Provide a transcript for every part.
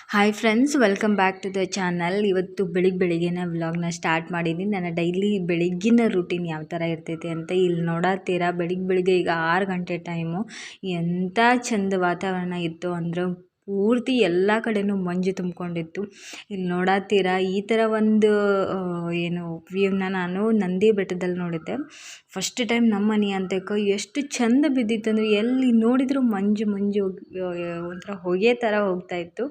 Hi friends, welcome back to the channel. ಇವತ್ತು ಬೆಳಿಗ್ಗೆನೇ ವ್ಲಾಗ್ನ ಸ್ಟಾರ್ಟ್ ಮಾಡಿದ್ದೀನಿ. ನನ್ನ ಡೈಲಿ ಬೆಳಗ್ಗಿನ ರೂಟೀನ್ ಯಾವ ಥರ ಇರ್ತೈತೆ ಅಂತ ಇಲ್ಲಿ ನೋಡತ್ತೀರಾ. ಬೆಳಿಗ್ಗೆ ಈಗ 6 ಗಂಟೆ ಟೈಮು. ಎಂಥ ಚಂದ ವಾತಾವರಣ ಇತ್ತು ಅಂದ್ರೆ ಪೂರ್ತಿ ಎಲ್ಲ ಕಡೆಯೂ ಮಂಜು ತುಂಬಿಕೊಂಡಿತ್ತು. ಇಲ್ಲಿ ನೋಡತ್ತೀರಾ, ಈ ಥರ ಒಂದು ವ್ಯೂನ ನಾನು ನಂದಿ ಬೆಟ್ಟದಲ್ಲಿ ನೋಡಿದ್ದೆ. ಫಸ್ಟ್ ಟೈಮ್ ನಮ್ಮ ಮನೆ ಅಂತಕ್ಕೆ ಎಷ್ಟು ಚಂದ ಬಿದ್ದಿತ್ತು ಅಂದರೆ ಎಲ್ಲಿ ನೋಡಿದರೂ ಮಂಜು ಒಂಥರ ಹೊಗೆ ಥರ ಹೋಗ್ತಾಯಿತ್ತು.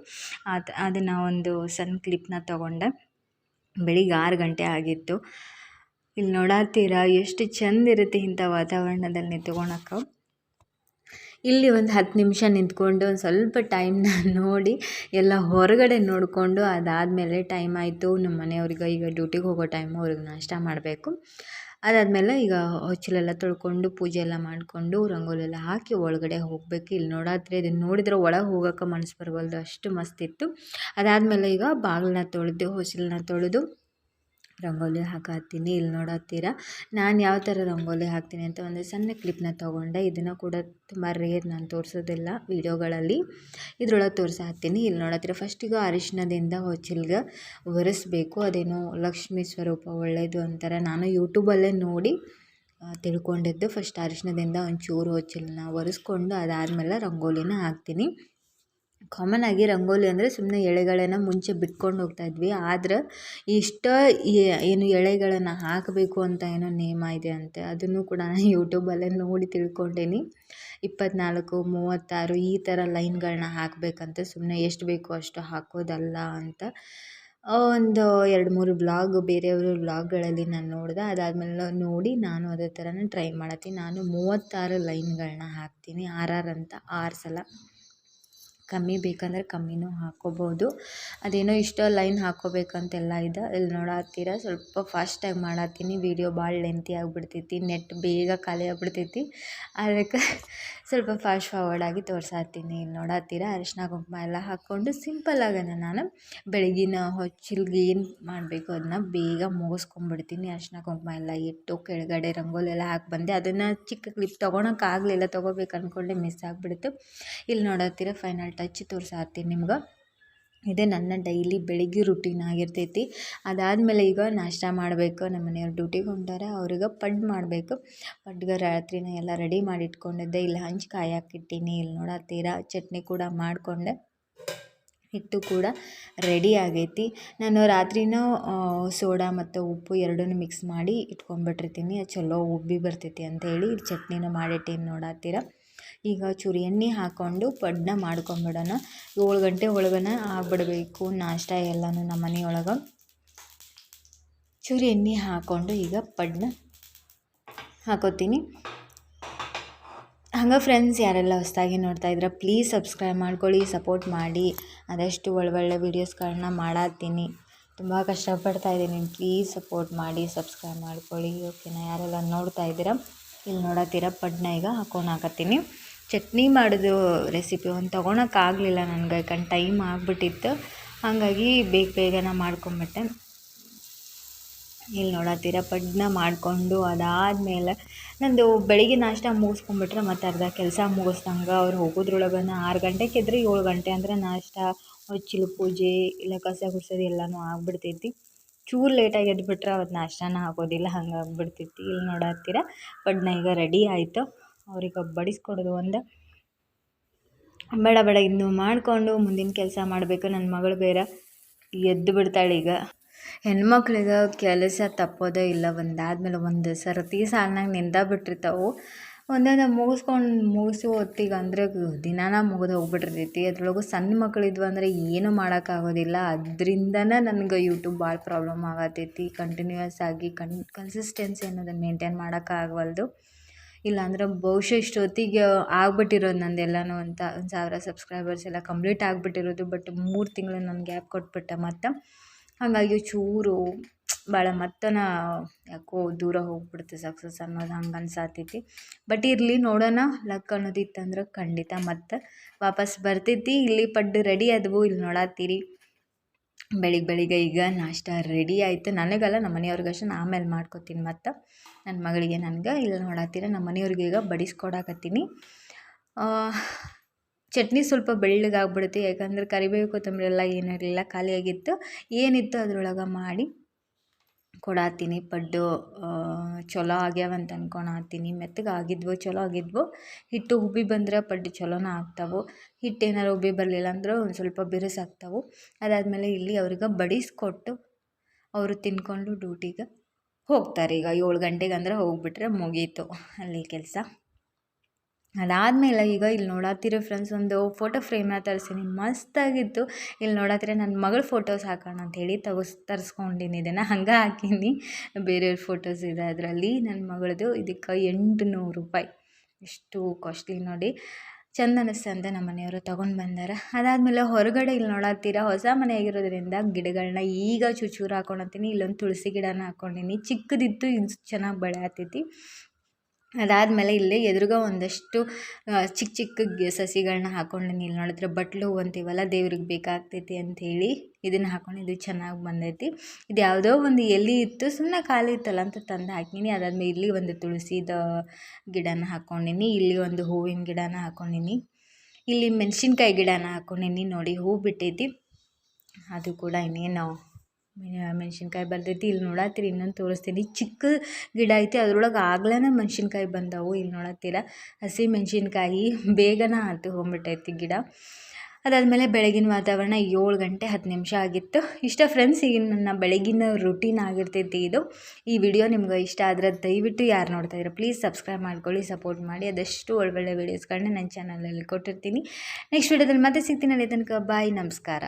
ಅದನ್ನು ಒಂದು ಸಣ್ಣ ಕ್ಲಿಪ್ನ ತೊಗೊಂಡೆ. ಬೆಳಿಗ್ಗೆ 6 ಗಂಟೆ ಆಗಿತ್ತು. ಇಲ್ಲಿ ನೋಡತ್ತೀರಾ ಎಷ್ಟು ಚಂದ ಇರುತ್ತೆ ಇಂಥ ವಾತಾವರಣದಲ್ಲಿ ನಿಂತ್ಕೊಳಕ್ಕೆ. ಇಲ್ಲಿ ಒಂದು 10 ನಿಮಿಷ ನಿಂತ್ಕೊಂಡು ಒಂದು ಸ್ವಲ್ಪ ಟೈಮ್ನ ನೋಡಿ ಎಲ್ಲ ಹೊರಗಡೆ ನೋಡಿಕೊಂಡು ಅದಾದಮೇಲೆ ಟೈಮ್ ಆಯಿತು. ನಮ್ಮ ಮನೆಯವ್ರಿಗೆ ಈಗ ಡ್ಯೂಟಿಗೆ ಹೋಗೋ ಟೈಮು, ಅವ್ರಿಗೆ ನಾಷ್ಟ ಮಾಡಬೇಕು. ಅದಾದಮೇಲೆ ಈಗ ಹೊಚ್ಚಲೆಲ್ಲ ತೊಳ್ಕೊಂಡು ಪೂಜೆ ಎಲ್ಲ ಮಾಡಿಕೊಂಡು ರಂಗೋಲಿ ಎಲ್ಲ ಹಾಕಿ ಒಳಗಡೆ ಹೋಗಬೇಕು. ಇಲ್ಲಿ ನೋಡತ್ರೆ ಇದನ್ನು ನೋಡಿದ್ರೆ ಒಳಗೆ ಹೋಗೋಕೆ ಮನಸ್ಸು ಬರವಲ್ದು, ಅಷ್ಟು ಮಸ್ತಿತ್ತು. ಅದಾದಮೇಲೆ ಈಗ ಬಾಗಿಲನ್ನ ತೊಳೆದು ಹೊಚ್ಚಲನ್ನ ತೊಳೆದು ರಂಗೋಲಿ ಹಾಕತ್ತೀನಿ. ಇಲ್ಲಿ ನೋಡತ್ತೀರಾ ನಾನು ಯಾವ ಥರ ರಂಗೋಲಿ ಹಾಕ್ತೀನಿ ಅಂತ ಒಂದು ಸಣ್ಣ ಕ್ಲಿಪ್ನ ತೊಗೊಂಡೆ. ಇದನ್ನು ಕೂಡ ತುಂಬ ರೇರ್, ನಾನು ತೋರಿಸೋದಿಲ್ಲ ವೀಡಿಯೋಗಳಲ್ಲಿ, ಇದ್ರೊಳಗೆ ತೋರಿಸಾತ್ತೀನಿ. ಇಲ್ಲಿ ನೋಡತ್ತೀರಾ ಫಸ್ಟಿಗೆ ಅರಿಶಿಣದಿಂದ ಹೊಚ್ಚಲ್ಗೆ ಒರೆಸ್ಬೇಕು. ಅದೇನೋ ಲಕ್ಷ್ಮೀ ಸ್ವರೂಪ ಒಳ್ಳೆಯದು ಅಂತಾರೆ. ನಾನು ಯೂಟ್ಯೂಬಲ್ಲೇ ನೋಡಿ ತಿಳ್ಕೊಂಡಿದ್ದು. ಫಸ್ಟ್ ಅರಿಶಿಣದಿಂದ ಒಂಚೂರು ಹೊಚ್ಚಲನ್ನ ಒರೆಸ್ಕೊಂಡು ಅದಾದಮೇಲೆ ರಂಗೋಲಿನ ಹಾಕ್ತೀನಿ. ಕಾಮನ್ ಆಗಿ ರಂಗೋಲಿ ಅಂದರೆ ಸುಮ್ಮನೆ ಎಳೆಗಳನ್ನು ಮುಂಚೆ ಬಿಟ್ಕೊಂಡು ಹೋಗ್ತಾಯಿದ್ವಿ. ಆದ್ರೆ ಏನು ಎಳೆಗಳನ್ನು ಹಾಕಬೇಕು ಅಂತ ಏನೋ ನೇಮ ಇದೆ ಅಂತೆ. ಅದನ್ನು ಕೂಡ ನಾನು ಯೂಟ್ಯೂಬಲ್ಲೇ ನೋಡಿ ತಿಳ್ಕೊಂಡೇನಿ. 24, 36 ಈ ಥರ ಲೈನ್ಗಳನ್ನ ಹಾಕಬೇಕಂತ. ಸುಮ್ಮನೆ ಎಷ್ಟು ಬೇಕೋ ಅಷ್ಟು ಹಾಕೋದಲ್ಲ ಅಂತ ಒಂದು 2-3 ವ್ಲಾಗ್, ಬೇರೆಯವ್ರ ವ್ಲಾಗ್ಗಳಲ್ಲಿ ನಾನು ನೋಡಿದೆ. ಅದಾದಮೇಲೆ ನೋಡಿ ನಾನು ಅದೇ ಥರನೇ ಟ್ರೈ ಮಾಡತ್ತೀನಿ. ನಾನು 36 ಲೈನ್ಗಳನ್ನ ಹಾಕ್ತೀನಿ. 6 ಅಂತ 6 ಸಲ. ಕಮ್ಮಿ ಬೇಕಂದ್ರೆ ಕಮ್ಮಿನೂ ಹಾಕ್ಕೋಬೋದು. ಅದೇನೋ ಇಷ್ಟ ಲೈನ್ ಹಾಕ್ಕೋಬೇಕಂತೆಲ್ಲ ಇದೆ. ಇಲ್ಲಿ ನೋಡತ್ತೀರಾ ಸ್ವಲ್ಪ ಫಾಸ್ಟಾಗಿ ಮಾಡತ್ತೀನಿ. ವೀಡಿಯೋ ಭಾಳ ಲೆಂತಿ ಆಗಿಬಿಡ್ತೈತಿ, ನೆಟ್ ಬೇಗ ಖಾಲಿ ಆಗಿಬಿಡ್ತೈತಿ. ಅದಕ್ಕೆ ಸ್ವಲ್ಪ ಫಾಸ್ಟ್ ಫಾರ್ವರ್ಡಾಗಿ ತೋರ್ಸಾತ್ತೀನಿ. ಇಲ್ಲಿ ನೋಡತ್ತೀರಾ ಅರಿಶಿನ ಕುಂಕುಮ ಎಲ್ಲ ಹಾಕ್ಕೊಂಡು ಸಿಂಪಲ್ಲಾಗನ ನಾನು ಬೆಳಗಿನ ಹೊಚ್ಚಲ್ಗೆ ಏನು ಮಾಡಬೇಕು ಅದನ್ನ ಬೇಗ ಮುಗಿಸ್ಕೊಂಡ್ಬಿಡ್ತೀನಿ. ಅರಿಶಿನ ಕುಂಕುಮ ಎಲ್ಲ ಇಟ್ಟು ಕೆಳಗಡೆ ರಂಗೋಲಿ ಎಲ್ಲ ಹಾಕಿ ಬಂದೆ. ಅದನ್ನು ಚಿಕ್ಕ ಕ್ಲಿಪ್ ತೊಗೊಳಕ್ಕಾಗಲಿಲ್ಲ, ತೊಗೋಬೇಕು ಅಂದ್ಕೊಂಡೆ ಮಿಸ್ ಆಗಿಬಿಡ್ತು. ಇಲ್ಲಿ ನೋಡತ್ತೀರಾ ಫೈನಲ್ ಟಚ್ ತೋರಿಸಾತ್ತೀನಿ ನಿಮ್ಗೆ. ಇದೇ ನನ್ನ ಡೈಲಿ ಬೆಳಿಗ್ಗೆ ರೂಟೀನ್ ಆಗಿರ್ತೈತಿ. ಅದಾದಮೇಲೆ ಈಗ ನಾಷ್ಟ ಮಾಡಬೇಕು. ನಮ್ಮ ಮನೆಯವ್ರು ಡ್ಯೂಟಿಗೆ ಹೊಂಟಾರೆ, ಅವ್ರಿಗೆ ಪಡ್ಡು ಮಾಡಬೇಕು. ಪಡ್ಗೆ ರಾತ್ರಿನೇ ಎಲ್ಲ ರೆಡಿ ಮಾಡಿ ಇಟ್ಕೊಂಡಿದ್ದೆ. ಇಲ್ಲಿ ಹಂಚು ಕಾಯಾಕಿಟ್ಟೀನಿ. ಇಲ್ಲಿ ನೋಡತ್ತೀರಾ ಚಟ್ನಿ ಕೂಡ ಮಾಡಿಕೊಂಡೆ. ಹಿಟ್ಟು ಕೂಡ ರೆಡಿ ಆಗೈತಿ. ನಾನು ರಾತ್ರಿನೂ ಸೋಡಾ ಮತ್ತು ಉಪ್ಪು ಎರಡನ್ನೂ ಮಿಕ್ಸ್ ಮಾಡಿ ಇಟ್ಕೊಂಡ್ಬಿಟ್ಟಿರ್ತೀನಿ. ಚಲೋ ಉಬ್ಬಿ ಬರ್ತೈತಿ ಅಂತೇಳಿ ಚಟ್ನಿನೂ ಮಾಡಿಟ್ಟೀನಿ. ನೋಡತ್ತೀರಾ ಈಗ ಚೂರು ಎಣ್ಣೆ ಹಾಕ್ಕೊಂಡು ಪಡ್ಡನ್ನ ಮಾಡ್ಕೊಂಬಿಡೋಣ. 7 ಗಂಟೆ ಒಳಗನೆ ಆಗ್ಬಿಡಬೇಕು ನಾಷ್ಟ ಎಲ್ಲನೂ ನಮ್ಮ ಮನೆಯೊಳಗೆ. ಚೂರು ಎಣ್ಣೆ ಹಾಕ್ಕೊಂಡು ಈಗ ಪಡ್ಡನ್ನ ಹಾಕೋತೀನಿ. ಹಂಗೆ ಫ್ರೆಂಡ್ಸ್, ಯಾರೆಲ್ಲ ಹೊಸದಾಗಿ ನೋಡ್ತಾ ಇದ್ರೆ ಪ್ಲೀಸ್ ಸಬ್ಸ್ಕ್ರೈಬ್ ಮಾಡ್ಕೊಳ್ಳಿ, ಸಪೋರ್ಟ್ ಮಾಡಿ. ಆದಷ್ಟು ಒಳ್ಳೊಳ್ಳೆ ವೀಡಿಯೋಸ್ಗಳನ್ನ ಮಾಡತ್ತೀನಿ. ತುಂಬ ಕಷ್ಟಪಡ್ತಾಯಿದ್ದೀನಿ. ಪ್ಲೀಸ್ ಸಪೋರ್ಟ್ ಮಾಡಿ, ಸಬ್ಸ್ಕ್ರೈಬ್ ಮಾಡ್ಕೊಳ್ಳಿ, ಓಕೆನಾ? ಯಾರೆಲ್ಲ ನೋಡ್ತಾ ಇದ್ದೀರಾ ಇಲ್ಲಿ ನೋಡತ್ತೀರಾ ಪಡ್ಡನ್ನ ಈಗ ಹಾಕ್ತೀನಿ. ಚಟ್ನಿ ಮಾಡೋದು ರೆಸಿಪಿ ಒಂದು ತೊಗೊಳಕ್ಕಾಗಲಿಲ್ಲ ನನಗೆ, ಯಾಕಂದ್ರೆ ಟೈಮ್ ಆಗಿಬಿಟ್ಟಿತ್ತು. ಹಾಗಾಗಿ ಬೇಗನೆ ಮಾಡ್ಕೊಂಬಿಟ್ಟೆ. ಇಲ್ಲಿ ನೋಡತ್ತೀರಾ ಪಡ್ಡನ್ನ ಮಾಡಿಕೊಂಡು ಅದಾದಮೇಲೆ ನಂದು ಬೆಳಿಗ್ಗೆ ನಾಷ್ಟ ಮುಗಿಸ್ಕೊಂಬಿಟ್ರೆ ಮತ್ತು ಅರ್ಧ ಕೆಲಸ ಮುಗಿಸ್ದಂಗೆ. ಅವ್ರು ಹೋಗೋದ್ರೊಳಗೆ 6 ಗಂಟೆಗೆ ಎದ್ರೆ 7 ಗಂಟೆ ಅಂದರೆ ನಾಷ್ಟ, ಹೊಚ್ಚಲು ಪೂಜೆ ಇಲ್ಲ ಕಸ ಗುಡಿಸೋದು ಎಲ್ಲನೂ ಆಗ್ಬಿಡ್ತೈತಿ. ಚೂರು ಲೇಟಾಗಿ ಎದ್ಬಿಟ್ರೆ ಅವತ್ತು ನಾಷ್ಟನ ಆಗೋದಿಲ್ಲ, ಹಂಗಾಗ್ಬಿಡ್ತೈತಿ. ಇಲ್ಲಿ ನೋಡತ್ತೀರಾ ಪಡ್ಡನ್ನ ಈಗ ರೆಡಿ ಆಯಿತು. ಅವ್ರಿಗೆ ಬಡಿಸ್ಕೊಡೋದು ಒಂದು ಬೇಡ ಇನ್ನೂ ಮಾಡಿಕೊಂಡು ಮುಂದಿನ ಕೆಲಸ ಮಾಡಬೇಕು. ನನ್ನ ಮಗಳು ಬೇರೆ ಎದ್ದು ಬಿಡ್ತಾಳೆ. ಈಗ ಹೆಣ್ಮಕ್ಳಿಗೆ ಕೆಲಸ ತಪ್ಪೋದೇ ಇಲ್ಲ. ಒಂದಾದ್ಮೇಲೆ ಒಂದು ಸರ್ತಿ ಸಾಲಿನಾಗ ನಿಂತ ಬಿಟ್ಟಿರ್ತಾವೆ. ಒಂದೊಂದು ಮುಗಿಸೋ ಹೊತ್ತಿಗೆ ಅಂದರೆ ದಿನಾನ ಮುಗಿದು ಹೋಗ್ಬಿಟ್ಟಿರ್ತೈತಿ. ಅದ್ರೊಳಗೂ ಸಣ್ಣ ಮಕ್ಕಳಿದ್ವು ಅಂದರೆ ಏನೂ ಮಾಡೋಕ್ಕಾಗೋದಿಲ್ಲ. ಅದರಿಂದನೇ ನನಗೆ ಯೂಟ್ಯೂಬ್ ಭಾಳ ಪ್ರಾಬ್ಲಮ್ ಆಗತೈತಿ. ಕಂಟಿನ್ಯೂಯಸ್ ಆಗಿ ಕನ್ಸಿಸ್ಟೆನ್ಸಿ ಅನ್ನೋದನ್ನು ಮೇಂಟೈನ್ ಮಾಡೋಕ್ಕಾಗವಲ್ದು. ಇಲ್ಲಾಂದ್ರೆ ಬಹುಶಃ ಇಷ್ಟೊತ್ತಿಗೆ ಆಗ್ಬಿಟ್ಟಿರೋದು ನಂದೆಲ್ಲನೂ ಅಂತ 1000 ಸಬ್ಸ್ಕ್ರೈಬರ್ಸ್ ಎಲ್ಲ ಕಂಪ್ಲೀಟ್ ಆಗಿಬಿಟ್ಟಿರೋದು. ಬಟ್ 3 ತಿಂಗಳು ನಾನು ಗ್ಯಾಪ್ ಕೊಟ್ಬಿಟ್ಟೆ ಮತ್ತು ಹಾಗಾಗಿ ಚೂರು ಭಾಳ ಮತ್ತನ ಯಾಕೋ ದೂರ ಹೋಗ್ಬಿಡ್ತು ಸಕ್ಸಸ್ ಅನ್ನೋದು ಹಂಗೆ ಅನ್ಸಾತೈತಿ. ಬಟ್ ಇರಲಿ, ನೋಡೋಣ. ಲಕ್ ಅನ್ನೋದಿತ್ತಂದ್ರೆ ಖಂಡಿತ ಮತ್ತೆ ವಾಪಸ್ ಬರ್ತೈತಿ. ಇಲ್ಲಿ ಪಡ್ಡು ರೆಡಿ ಆದವು. ಇಲ್ಲಿ ನೋಡತ್ತೀರಿ ಬೆಳಿಗ್ಗೆ ಈಗ ನಾಷ್ಟ ರೆಡಿ ಆಯಿತು. ನನಗಲ್ಲ, ನಮ್ಮ ಮನೆಯವ್ರಿಗಷ್ಟೇ, ನಾನು ಆಮೇಲೆ ಮಾಡ್ಕೊತೀನಿ ಮತ್ತು ನನ್ನ ಮಗಳಿಗೆ ನನಗೆ. ಇಲ್ಲಿ ನೋಡತ್ತೀರ ನಮ್ಮ ಮನೆಯವ್ರಿಗೆ ಈಗ ಬಡಿಸ್ಕೊಡಕತ್ತೀನಿ. ಚಟ್ನಿ ಸ್ವಲ್ಪ ಬೆಳ್ಳಗಾಗ್ಬಿಡುತ್ತೆ, ಯಾಕಂದ್ರೆ ಕರಿಬೇವು ಕೊತ್ತಂಬರಿ ಎಲ್ಲ ಏನೂ ಇರಲಿಲ್ಲ, ಖಾಲಿಯಾಗಿತ್ತು. ಏನಿತ್ತು ಅದ್ರೊಳಗೆ ಮಾಡಿ ಕೊಡಾತೀನಿ. ಪಡ್ಡು ಚಲೋ ಆಗ್ಯಾವಂತ ಅನ್ಕೊಳತ್ತೀನಿ. ಮೆತ್ತಗೆ ಆಗಿದ್ವು, ಚಲೋ ಆಗಿದ್ವು. ಹಿಟ್ಟು ಉಬ್ಬಿ ಬಂದ್ರೆ ಪಡ್ಡು ಚಲೋನ ಆಗ್ತಾವೆ. ಹಿಟ್ಟು ಏನಾರು ಉಬ್ಬಿ ಬರಲಿಲ್ಲ ಅಂದ್ರೆ ಒಂದು ಸ್ವಲ್ಪ ಬಿರುಸಾಗ್ತಾವೆ. ಅದಾದಮೇಲೆ ಇಲ್ಲಿ ಅವ್ರಿಗೆ ಬಡಿಸ್ಕೊಟ್ಟು ಅವರು ತಿನ್ಕೊಂಡು ಡ್ಯೂಟಿಗೆ ಹೋಗ್ತಾರೆ. ಈಗ 7 ಗಂಟೆಗೆ ಅಂದ್ರೆ ಹೋಗ್ಬಿಟ್ರೆ ಮುಗೀತು ಅಲ್ಲಿ ಕೆಲಸ. ಅದಾದಮೇಲೆ ಈಗ ಇಲ್ಲಿ ನೋಡತ್ತೀರಿ ಫ್ರೆಂಡ್ಸ್, ಒಂದು ಫೋಟೋ ಫ್ರೇಮ್ನ ತರಿಸೀನಿ, ಮಸ್ತಾಗಿತ್ತು. ಇಲ್ಲಿ ನೋಡತ್ತೀರ ನನ್ನ ಮಗಳ ಫೋಟೋಸ್ ಹಾಕೋಣ ಅಂಥೇಳಿ ತರಿಸ್ಕೊಂಡಿನಿ. ಇದನ್ನು ಹಂಗೆ ಹಾಕೀನಿ. ಬೇರೆಯವ್ರ ಫೋಟೋಸ್ ಇದೆ ಅದರಲ್ಲಿ. ನನ್ನ ಮಗಳದು ಇದಕ್ಕೆ 800 ರೂಪಾಯಿ, ಎಷ್ಟು ಕಾಸ್ಟ್ಲಿ ನೋಡಿ. ಚಂದ ಅನ್ನಿಸ್ತು ಅಂತ ನಮ್ಮ ಮನೆಯವರು ತೊಗೊಂಡು ಬಂದಾರ. ಅದಾದಮೇಲೆ ಹೊರಗಡೆ ಇಲ್ಲಿ ನೋಡತ್ತೀರ, ಹೊಸ ಮನೆ ಆಗಿರೋದ್ರಿಂದ ಗಿಡಗಳನ್ನ ಈಗ ಚೂಚೂರು ಹಾಕೊಳತ್ತೀನಿ. ಇಲ್ಲೊಂದು ತುಳಸಿ ಗಿಡನ ಹಾಕ್ಕೊಂಡಿನಿ, ಚಿಕ್ಕದಿತ್ತು, ಇದು ಚೆನ್ನಾಗಿ ಬೆಳೆಯತ್ತೈತಿ. ಅದಾದಮೇಲೆ ಇಲ್ಲಿ ಎದುರುಗ ಒಂದಷ್ಟು ಚಿಕ್ಕ ಚಿಕ್ಕ ಸಸಿಗಳನ್ನ ಹಾಕ್ಕೊಂಡಿನಿ. ಇಲ್ಲಿ ನೋಡಿದ್ರೆ ಬಟ್ಲು ಹೂವು ಅಂತೀವಲ್ಲ, ದೇವ್ರಿಗೆ ಬೇಕಾಗ್ತೈತಿ ಅಂಥೇಳಿ ಇದನ್ನು ಹಾಕ್ಕೊಂಡು ಇದು ಚೆನ್ನಾಗಿ ಬಂದೈತಿ. ಇದು ಯಾವುದೋ ಒಂದು ಎಲೆ ಇತ್ತು, ಸುಮ್ಮನೆ ಖಾಲಿ ಇತ್ತಲ್ಲ ಅಂತ ತಂದು ಹಾಕಿನಿ. ಅದಾದಮೇಲೆ ಇಲ್ಲಿ ಒಂದು ತುಳಸಿದ ಗಿಡನ ಹಾಕ್ಕೊಂಡಿನಿ, ಇಲ್ಲಿ ಒಂದು ಹೂವಿನ ಗಿಡನ ಹಾಕ್ಕೊಂಡಿನಿ, ಇಲ್ಲಿ ಮೆಣಸಿನ್ಕಾಯಿ ಗಿಡನ ಹಾಕ್ಕೊಂಡಿನಿ. ನೋಡಿ ಹೂ ಬಿಟ್ಟೈತಿ, ಅದು ಕೂಡ ಇನ್ನೇನು ಮೆಣಸಿನ್ಕಾಯಿ ಬರ್ತೈತಿ. ಇಲ್ಲಿ ನೋಡತ್ತೀರಿ, ಇನ್ನೊಂದು ತೋರಿಸ್ತೀನಿ, ಚಿಕ್ಕ ಗಿಡ ಐತಿ, ಅದ್ರೊಳಗೆ ಆಗ್ಲೇ ಮೆಣಸಿನ್ಕಾಯಿ ಬಂದವು. ಇಲ್ಲಿ ನೋಡತ್ತೀರ, ಹಸಿ ಮೆಣಸಿನ್ಕಾಯಿ ಬೇಗನೆ ಹತ್ತು ಹೋಗ್ಬಿಟ್ಟೈತಿ ಗಿಡ. ಅದಾದಮೇಲೆ ಬೆಳಗಿನ ವಾತಾವರಣ 7 ಗಂಟೆ 10 ನಿಮಿಷ ಆಗಿತ್ತು. ಇಷ್ಟ ಫ್ರೆಂಡ್ಸ್, ಈಗ ನನ್ನ ಬೆಳಗಿನ ರುಟೀನ್ ಆಗಿರ್ತೈತಿ ಇದು. ಈ ವಿಡಿಯೋ ನಿಮ್ಗೆ ಇಷ್ಟ ಆದರೆ ದಯವಿಟ್ಟು ಯಾರು ನೋಡ್ತಾ ಇದ್ದೀರಾ ಪ್ಲೀಸ್ ಸಬ್ಸ್ಕ್ರೈಬ್ ಮಾಡ್ಕೊಳ್ಳಿ, ಸಪೋರ್ಟ್ ಮಾಡಿ. ಅದಷ್ಟು ಒಳ್ಳೊಳ್ಳೆ ವೀಡಿಯೋಸ್ಗಳನ್ನ ನನ್ನ ಚಾನಲಲ್ಲಿ ಕೊಟ್ಟಿರ್ತೀನಿ. ನೆಕ್ಸ್ಟ್ ವಿಡಿಯೋದಲ್ಲಿ ಮತ್ತೆ ಸಿಗ್ತೀನಿ. ಅಲ್ಲಿ ತನಕ ಬಾಯ್, ನಮಸ್ಕಾರ.